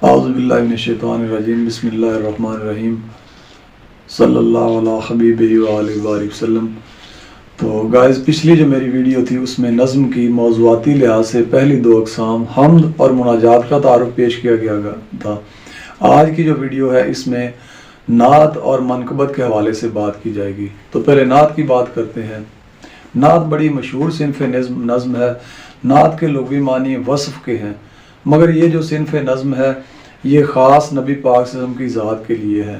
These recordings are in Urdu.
اعوذ باللہ من الشیطان الرجیم بسم اللہ الرحمن الرحیم صلی اللہ علیہ حبیبہ وآلہ وسلم۔ تو گائز، پچھلی جو میری ویڈیو تھی اس میں نظم کی موضوعاتی لحاظ سے پہلی دو اقسام حمد اور مناجات کا تعارف پیش کیا گیا تھا۔ آج کی جو ویڈیو ہے اس میں نعت اور منقبت کے حوالے سے بات کی جائے گی۔ تو پہلے نعت کی بات کرتے ہیں۔ نعت بڑی مشہور صنف نظم ہے۔ نعت کے لغوی معنی وصف کے ہیں، مگر یہ جو صنف نظم ہے یہ خاص نبی پاک صلی اللہ علیہ وسلم کی ذات کے لیے ہے۔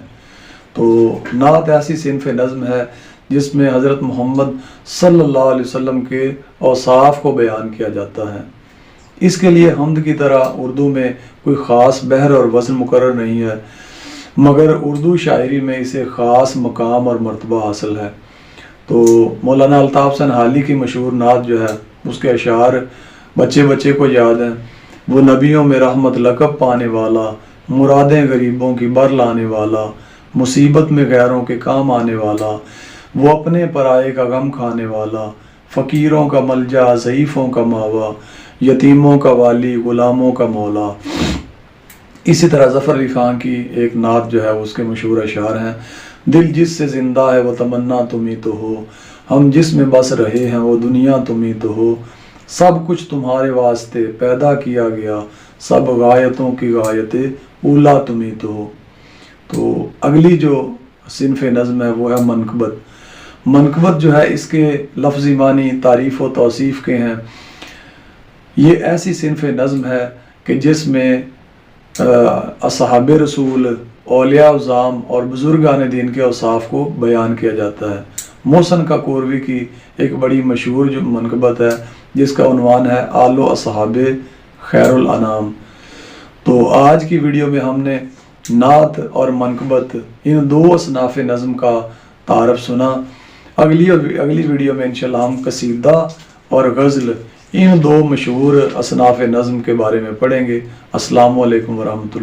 تو نعت ایسی صنف نظم ہے جس میں حضرت محمد صلی اللہ علیہ وسلم کے اوصاف کو بیان کیا جاتا ہے۔ اس کے لیے حمد کی طرح اردو میں کوئی خاص بحر اور وزن مقرر نہیں ہے، مگر اردو شاعری میں اسے خاص مقام اور مرتبہ حاصل ہے۔ تو مولانا الطاف سنہالی کی مشہور نعت جو ہے اس کے اشعار بچے بچے کو یاد ہیں۔ وہ نبیوں میں رحمت لقب پانے والا، مرادیں غریبوں کی بر لانے والا، مصیبت میں غیروں کے کام آنے والا، وہ اپنے پرائے کا غم کھانے والا، فقیروں کا ملجا ضعیفوں کا ماوا، یتیموں کا والی غلاموں کا مولا۔ اسی طرح ظفر علی خان کی ایک نعت جو ہے اس کے مشہور اشعار ہیں: دل جس سے زندہ ہے وہ تمنا تم ہی تو ہو، ہم جس میں بس رہے ہیں وہ دنیا تم ہی تو ہو، سب کچھ تمہارے واسطے پیدا کیا گیا، سب غایتوں کی غایت اولا تم ہی تو ہو۔ تو اگلی جو صنف نظم ہے وہ ہے منقبت۔ منقبت جو ہے اس کے لفظی معنی تعریف و توصیف کے ہیں۔ یہ ایسی صنف نظم ہے کہ جس میں اصحاب رسول، اولیاء اعظام اور بزرگان دین کے اوصاف کو بیان کیا جاتا ہے۔ محسن کاکوروی کی ایک بڑی مشہور جو منقبت ہے جس کا عنوان ہے آل و اصحاب خیر الانام۔ تو آج کی ویڈیو میں ہم نے نعت اور منقبت ان دو اصناف نظم کا تعارف سنا۔ اگلی ویڈیو میں انشاءاللہ ہم قصیدہ اور غزل ان دو مشہور اصناف نظم کے بارے میں پڑھیں گے۔ السلام علیکم ورحمۃ اللہ۔